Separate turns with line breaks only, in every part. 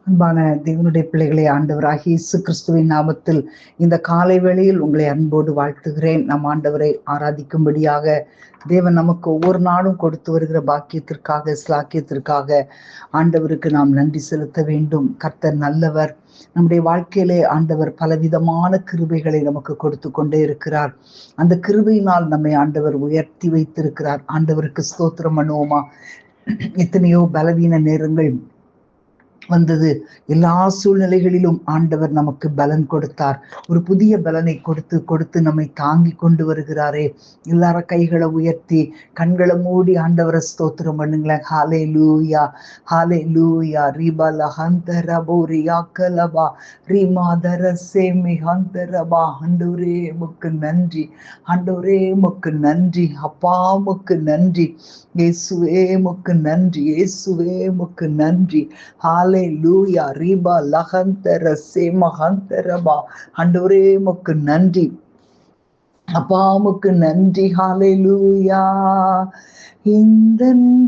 அன்பான தேவனுடைய பிள்ளைகளை, ஆண்டவராகிய இயேசு கிறிஸ்துவின் நாமத்தில் இந்த காலை வேளையில் உங்களை அன்போடு வாழ்த்துகிறேன். நம் ஆண்டவரை ஆராதிக்கும்படியாக தேவன் நமக்கு ஒவ்வொரு நாளும் கொடுத்து வருகிற பாக்கியத்திற்காக, ஸ்லாக்கியத்திற்காக ஆண்டவருக்கு நாம் நன்றி செலுத்த வேண்டும். கர்த்தர் நல்லவர். நம்முடைய வாழ்க்கையிலே ஆண்டவர் பலவிதமான கிருபைகளை நமக்கு கொடுத்து கொண்டே இருக்கிறார். அந்த கிருபையினால் நம்மை ஆண்டவர் உயர்த்தி வைத்திருக்கிறார். ஆண்டவருக்கு ஸ்தோத்திரம் பண்ணுவோமா? எத்தனையோ பலவீன நேரங்கள் வந்தது. எல்லா சூழ்நிலைகளிலும் ஆண்டவர் நமக்கு பலன் கொடுத்தார். ஒரு புதிய பலனை கொடுத்து நம்மை தாங்கி கொண்டு வருகிறாரே. எல்லார கைகளை உயர்த்தி கண்களை மூடி ஆண்டவரை ஸ்தோத்திரம் பண்ணுங்களேன். ஹாலே லூயா, ஹாலே லூயா. ரிபல ஹந்தரபோ ரியாக்கலபா ரிமாதர சேமி ஹந்தரபா. ஆண்டவரே முக்கு நன்றி, ஆண்டவரே முக்கு நன்றி, அப்பா முக்கு நன்றி, இயேசுவே முக்கு நன்றி, இயேசுவே முக்கு நன்றி. ஹalleluya. ரிபா லஹந்தர சேமஹந்தரபா. ஆண்டவரே முக்கு நன்றி, அப்பா முக்கு நன்றி. ஹalleluya. இந்த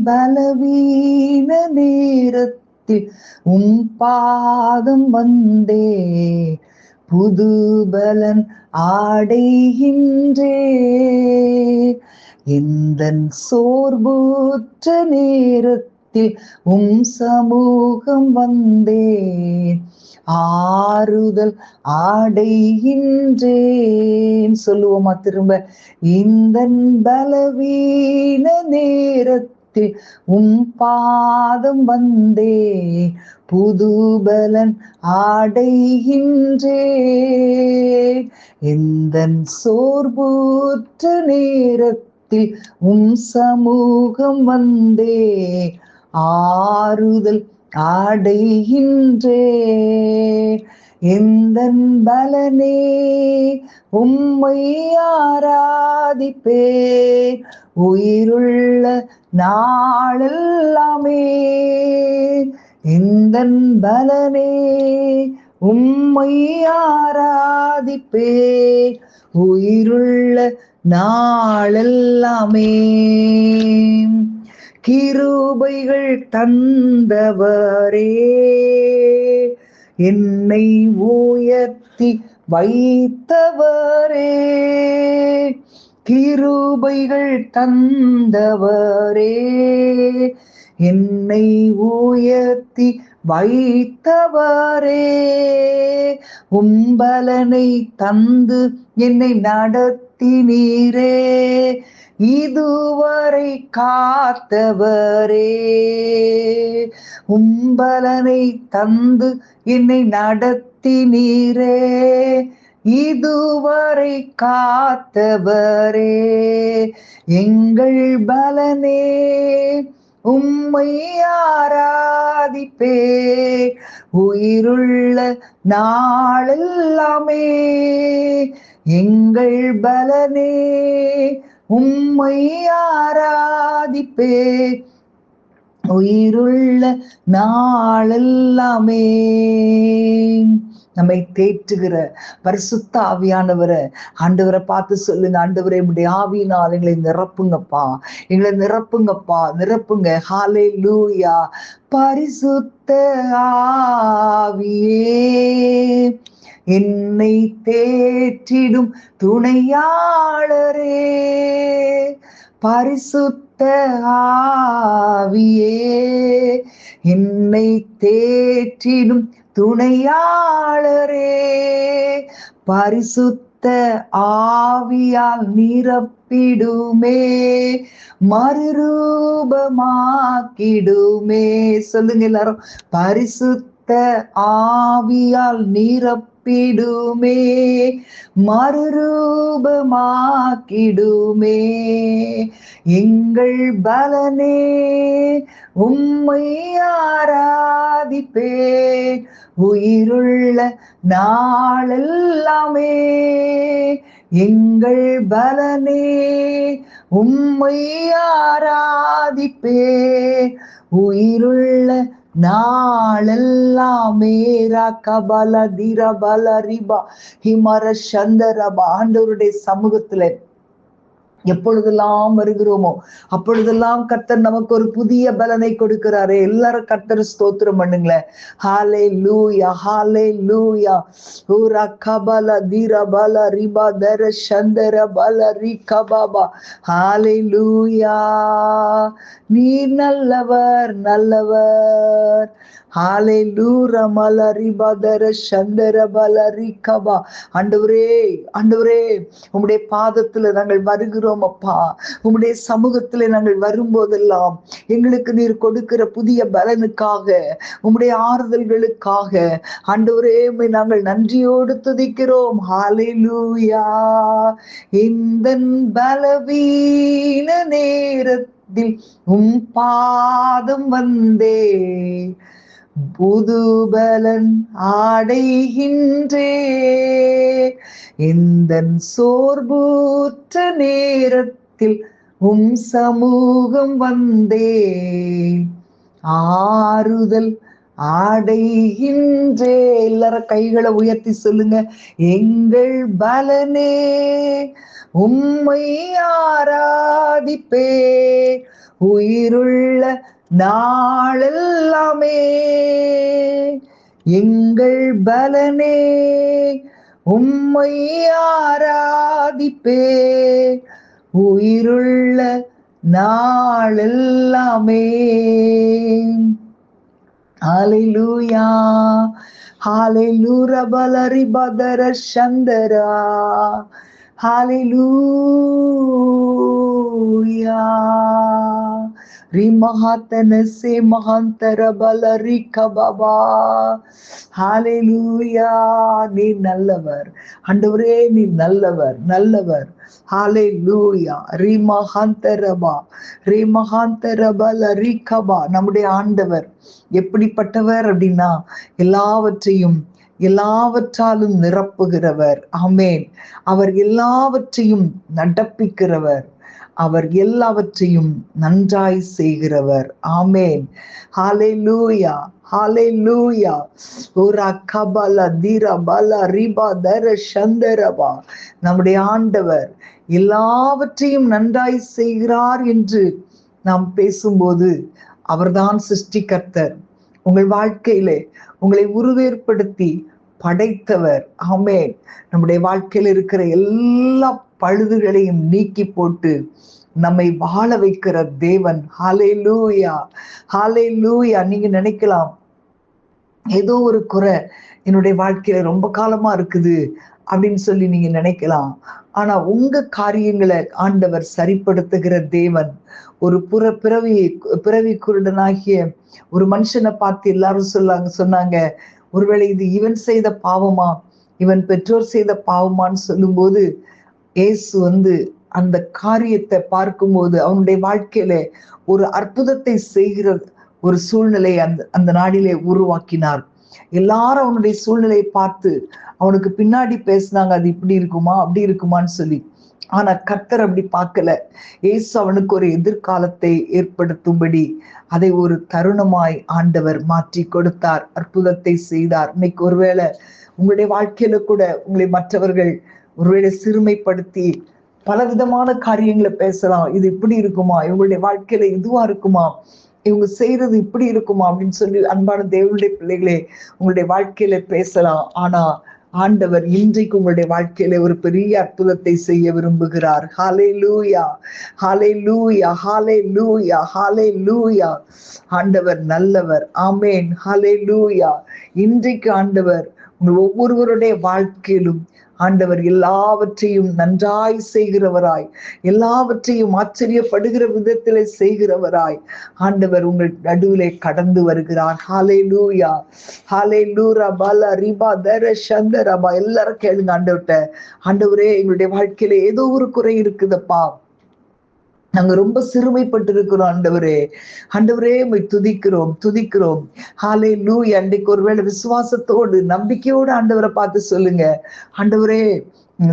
பலவீன நேரத்தில் பாதம் வந்தே புது பலன் ஆடைகின்றே. இந்த சோர்வுற்ற நேரத்தில் சமூகம் வந்தேன் ஆறுதல் ஆடைகின்றேன். சொல்லுவோமா திரும்ப? இந்த பலவீன நேரத்தில் பாதம் வந்தே புது பலன் ஆடைகின்றேன். இந்த சோர்வுற்ற நேரத்தில் சமூகம் வந்தே ஆறுதல் ஆடைகின்றேன். எந்தன் பலனே உம்மை ஆராதிப்பேன் உயிருள்ள நாளெல்லாமே. எந்தன் பலனே உம்மை ஆராதிப்பேன் உயிருள்ள நாளெல்லாமே. கிருபைகள் தந்தவரே, என்னை உயர்த்தி வைத்தவரே. கிருபைகள் தந்தவரே, என்னை உயர்த்தி வைத்தவரே. உம்பலனை தந்து என்னை நடத்தினீரே, இதுவரை காத்தவரே. உம்பலனை தந்து என்னை நடத்தினீரே, இதுவரை காத்தவரே. எங்கள் பலனே உம்மை ஆராதிப்பே உயிருள்ள நாளெல்லாமே. எங்கள் பலனே உம்மை ஆராதிப்பே உயிருள்ள நாளெல்லாமே. நம்மை தேற்றுகிற பரிசுத்த ஆவியானவரை ஆண்டவரை பார்த்து சொல்லுங்க. ஆண்டவரே, உம்முடைய ஆவியினால் எங்களை நிரப்புங்கப்பா, எங்களை நிரப்புங்கப்பா, நிரப்புங்க. ஹalleluya. பரிசுத்த ஆவியே, என்னை தேற்றிடும் துணையாளரே. பரிசுத்த ஆவியே, என்னை தேற்றிடும் துணையாளரே. பரிசுத்த ஆவியால் நிரப்பிடுமே, மறுரூபமாக்கிடுமே. சொல்லுங்க எல்லாரும். பரிசுத்த ஆவியால் நிரப்பிடுமே, மறுரூபமாக்கிடுமே. எங்கள் பலனே உம்மை ஆராதிப்பேன் உயிருள்ள நாளெல்லாமே. எங்கள் பலனே உம்மை ஆராதிப்பேன் உயிருள்ள நாளெல்லாமே. ராகபல திரபல ரிபா ஹிமர சந்தரபா. ஆண்டவருடைய சமூகத்துல எப்பொழுதெல்லாம் வருகிறோமோ அப்பொழுதெல்லாம் கர்த்தர் நமக்கு ஒரு புதிய பலனை கொடுக்கிறாரே. எல்லாரும் கர்த்தர் ஸ்தோத்திரம் பண்ணுங்களேன். ஹாலே லூயா, ஹாலே லூயா. ஊரா கபல தீர பல ரிபா தர சந்தர பல ரி கபாபா. ஹாலே லூயா. நீர் நல்லவர், நல்லவர். ஹalleluya மலரி பதர சந்தர பலரி கபா. ஆண்டவரே, ஆண்டவரே, உம்முடைய பாதத்துல நாங்கள் வருகிறோம் அப்பா. உம்முடைய சமூகத்துல நாங்கள் வரும்போதெல்லாம் எங்களுக்கு நீர் கொடுக்கிற புதிய பலனுக்காக, உம்முடைய ஆறுதல்களுக்காக ஆண்டவரே உம்மை நாங்கள் நன்றியோடு துதிக்கிறோம். ஹalleluya. இந்த பலவீன நேரத்தில் உம் பாதம் வந்தே புதுபலன் ஆடைகின்றே. இந்த சோர்வுற்ற நேரத்தில் உம் சமூகம் வந்தே ஆறுதல் ஆடைகின்றே. எல்லாரும் கைகளை உயர்த்தி சொல்லுங்க. எங்கள் பலனே உம்மை ஆராதிப்பே உயிருள்ள நாளெல்லாமே. எங்கள் பலனே உம்மை ஆராதிப்பே உயிருள்ள நாளெல்லாமே. ஹalleluya, ஹalleluya பலரி பதர சந்தரா. ஹalleluya. ரிமஹாத்தனசே மகாந்தர பலரி கபாபா. ஹalleluya. நீ நல்லவர் ஆண்டவரே, நீ நல்லவர், நல்லவர். ஹalleluya. ரிமஹாந்தரபா ரிமஹாந்தரபல ரிகபா. நம்முடைய ஆண்டவர் எப்படிப்பட்டவர் அப்படின்னா எல்லாவற்றாலும் நிரப்புகிறவர். ஆமென். அவர் எல்லாவற்றையும் நடப்பிக்கிறவர். அவர் எல்லாவற்றையும் நன்றாய் செய்கிறவர். ஆமென். ஹalleluya, ஹalleluya. ஓரா கபல தீர பல ரிபா தர சந்தரபா. நம்முடைய ஆண்டவர் எல்லாவற்றையும் நன்றாய் செய்கிறார் என்று நாம் பேசும்போது அவர்தான் சிருஷ்டிகர்த்தர். உங்கள் வாழ்க்கையிலே உங்களை உருவேற்படுத்தி படைத்தவர். ஆமென். நம்முடைய வாழ்க்கையில் இருக்கிற எல்லா பழுதுகளையும் நீக்கி போட்டு நம்மை வாழ வைக்கிற தேவன். ஹalleluya, ஹalleluya. நீங்க நினைக்கலாம், ஏதோ ஒரு குறை என்னுடைய வாழ்க்கையில ரொம்ப காலமா இருக்குது அப்படின்னு சொல்லி நீங்க நினைக்கலாம். ஆனா உங்க காரியங்களை ஆண்டவர் சரிப்படுத்துகிற தேவன். ஒரு பிறவி குருடனாகிய ஒரு மனுஷனை பார்த்து எல்லாரும் சொன்னாங்க, ஒருவேளை இது இவன் செய்த பாவமா, இவன் பெற்றோர் செய்த பாவமான்னு சொல்லும்போது இயேசு அந்த காரியத்தை பார்க்கும்போது அவனுடைய வாழ்க்கையில ஒரு அற்புதத்தை செய்கிற ஒரு சூழ்நிலை அந்த நாடிலே உருவாக்கினார். எல்லாரும் அவனுடைய சூழ்நிலையை பார்த்து அவனுக்கு பின்னாடி பேசினாங்க, அது இப்படி இருக்குமா அப்படி இருக்குமான்னு சொல்லி. ஆனா கர்த்தர் அப்படி பார்க்கல. இயேசு அவனுக்கு ஒரு எதிர்காலத்தை ஏற்படுத்தும்படி அதை ஒரு தருணமாய் ஆண்டவர் மாற்றி கொடுத்தார், அற்புதத்தை செய்தார். இன்னைக்கு ஒருவேளை உங்களுடைய வாழ்க்கையில கூட உங்களை மற்றவர்கள் ஒருவேளை சிறுமைப்படுத்தி பலவிதமான காரியங்களை பேசலாம். இது இப்படி இருக்குமா, இவங்களுடைய வாழ்க்கையில இதுவா இருக்குமா, இவங்க செய்யறது இப்படி இருக்குமா அப்படின்னு சொல்லி அன்பான தேவனுடைய பிள்ளைகளே உங்களுடைய வாழ்க்கையில பேசலாம். ஆனா ஆண்டவர் இன்றைக்கு உங்களுடைய வாழ்க்கையில ஒரு பெரிய அற்புதத்தை செய்ய விரும்புகிறார். ஹalleluya, ஹalleluya, ஹalleluya, ஹalleluya. ஆண்டவர் நல்லவர். ஆமென். ஹalleluya. இன்றைக்கு ஆண்டவர் ஒவ்வொருவருடைய வாழ்க்கையிலும் ஆண்டவர் எல்லாவற்றையும் நன்றாய் செய்கிறவராய், எல்லாவற்றையும் ஆச்சரியப்படுகிற விதத்திலே செய்கிறவராய் ஆண்டவர் உங்கள் நடுவிலே கடந்து வருகிறார். ஹalleluya, ஹalleluya. பல ரிபா தர சந்தரபா. எல்லாரும் கேளுங்க ஆண்டவர்கிட்ட, ஆண்டவரே எங்களுடைய வாழ்க்கையில ஏதோ ஒரு குறை இருக்குதப்பா, நாங்க ரொம்ப சிறுமைப்பட்டு இருக்கிறோம் ஆண்டவரே, ஆண்டவரே உம்மை துதிக்கிறோம். ஹalleluya. அன்றைக்கு ஒருவேளை விசுவாசத்தோடு நம்பிக்கையோடு ஆண்டவரை பார்த்து சொல்லுங்க, ஆண்டவரே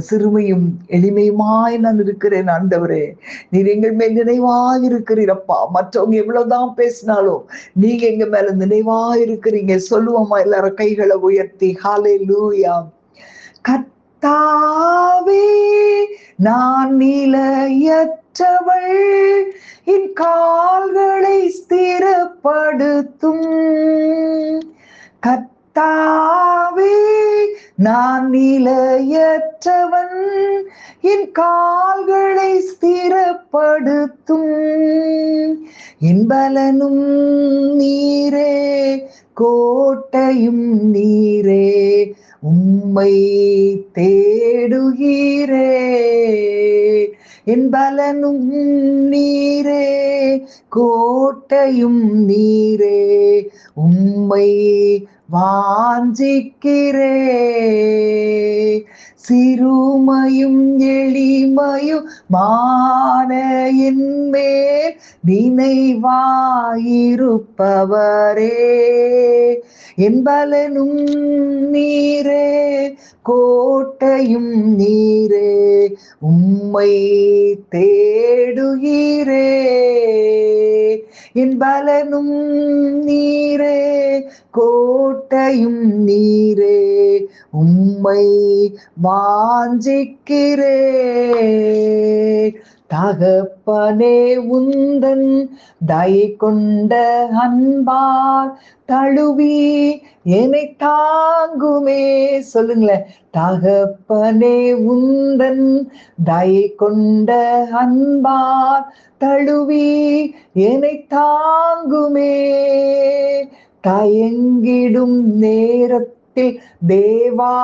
சிறுமையும் எளிமையுமாய் நான் இருக்கிறேன் ஆண்டவரே, நீர் எங்கள் மேல் நினைவாய் இருக்கிறீரப்பா. மற்றவங்க எவ்வளவுதான் பேசினாலும் நீங்க எங்க மேல நினைவாய் இருக்கிறீங்க. சொல்லுவோமா எல்லாரும் கைகளை உயர்த்தி? ஹalleluya. கர்த்தாவே நான் நிலையற்றவள், என் கால்களை ஸ்திரப்படுத்தும். கர்த்தாவே நான் நிலையற்றவன், என் கால்களை ஸ்திரப்படுத்தும். என் பலனும் நீரே, கோட்டையும் நீரே, உம்மை தேடுகிறே. என் பலனும் நீரே, கோட்டையும் நீரே, உம்மை வாஞ்சிக்கிறே. சிறுமையும் எளிமையும் மான என்மேல் நினைவாயிருப்பவரே. என் பலனும் நீரே, கோட்டையும் நீரே, உம்மை தேடுகிறே. என் பலனும் நீரே, கோட்டையும் நீரே, உம்மை வாஞ்சிக்கிறே. தகப்பனே உந்தன் தயை கொண்ட அன்பால் தழுவி என்னை தாங்குமே. சொல்லுங்களேன். தகப்பனே உந்தன் தயை கொண்ட அன்பால் தழுவி என்னை தாங்குமே. தயங்கிடும் நேரத்தில் தேவா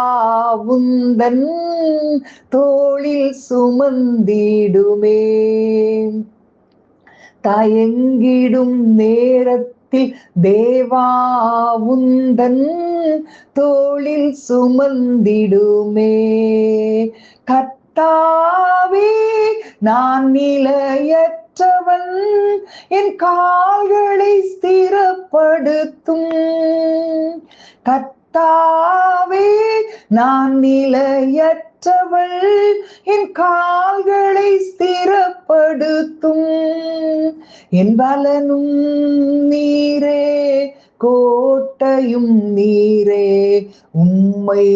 உந்தன் தோளில் சுமந்திடுமே. தயங்கிடும் நேரத்தில் தேவா உந்தன் தோளில் சுமந்திடுமே. கர்த்தாவே நான் நிலையற்றவன், என் கால்களை ஸ்திரப்படுத்தும். கர்த்தாவே நான் நிலையற்றவள், என் கால்களை ஸ்திரப்படுத்தும். என் பலனும் நீரே, கோட்டையும் நீரே, உம்மை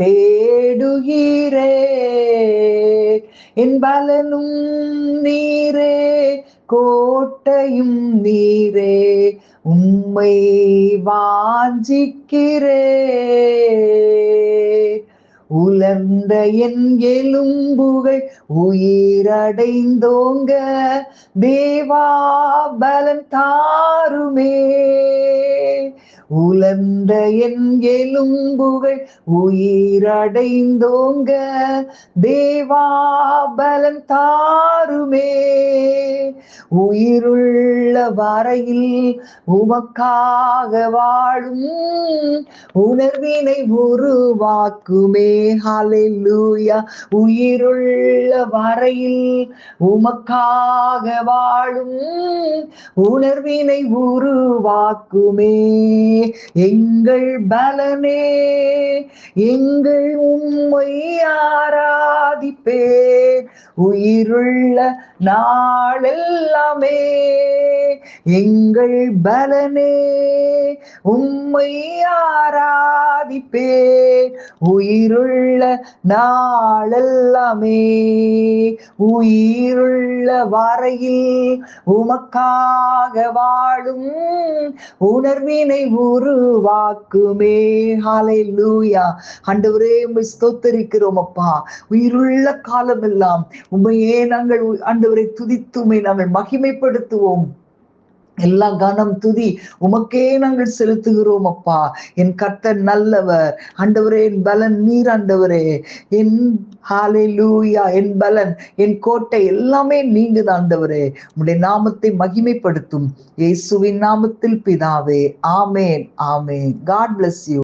தேடுகிறே. என் பலனும் நீரே, கோட்டையும் நீரே, உம்மை வாஞ்சிக்கிறே. உலர்ந்த என் எலும்புகள் உயிரடைந்தோங்க, தேவா பலன் தாருமே. உலர்ந்த என் எலும்புகள் உயிரடைந்தோங்க, தேவா பலன் தாருமே. உயிருள்ள வரையில் உமக்காக வாழும் உணர்வினை உருவாக்குமே. ஹல்லேலூயா. உயிருள்ள வரையில் உமக்காக வாழும் உணர்வினை உருவாக்குமே. எங்கள் பலனே, எங்கள் உம்மை ஆராதிப்பேன் உயிருள்ள நாளெல்லாமே. எங்கள் பலனே, உம்மை ஆராதிப்பேன் உயிருள்ள நாளெல்லாமே. உயிருள்ள வரையில் உமக்காக வாழும் உணர்வினை உருவாக்குமே. ஹல்லேலூயா. ஆண்டவரே உம்மை ஸ்தோத்திரிக்கிறோம் அப்பா. உயிருள்ள காலமெல்லாம் உம்மையே நாங்கள் ஆண்டவரை துதித்து உம்மை நாங்கள் மகிமைப்படுத்துவோம். எல்லா கனம் துதி உமக்கே நாங்கள் செலுத்துகிறோம் அப்பா. என் கர்த்தர் நல்லவர். ஆண்டவரே என் பலன் நீர் ஆண்டவரே. என் ஹல்லேலூயா. என் பலன், என் கோட்டை எல்லாமே நீங்க தான் ஆண்டவரே. உம்முடைய நாமத்தை மகிமைப்படுத்தும் இயேசுவின் நாமத்தில் பிதாவே. ஆமேன், ஆமேன். God bless you.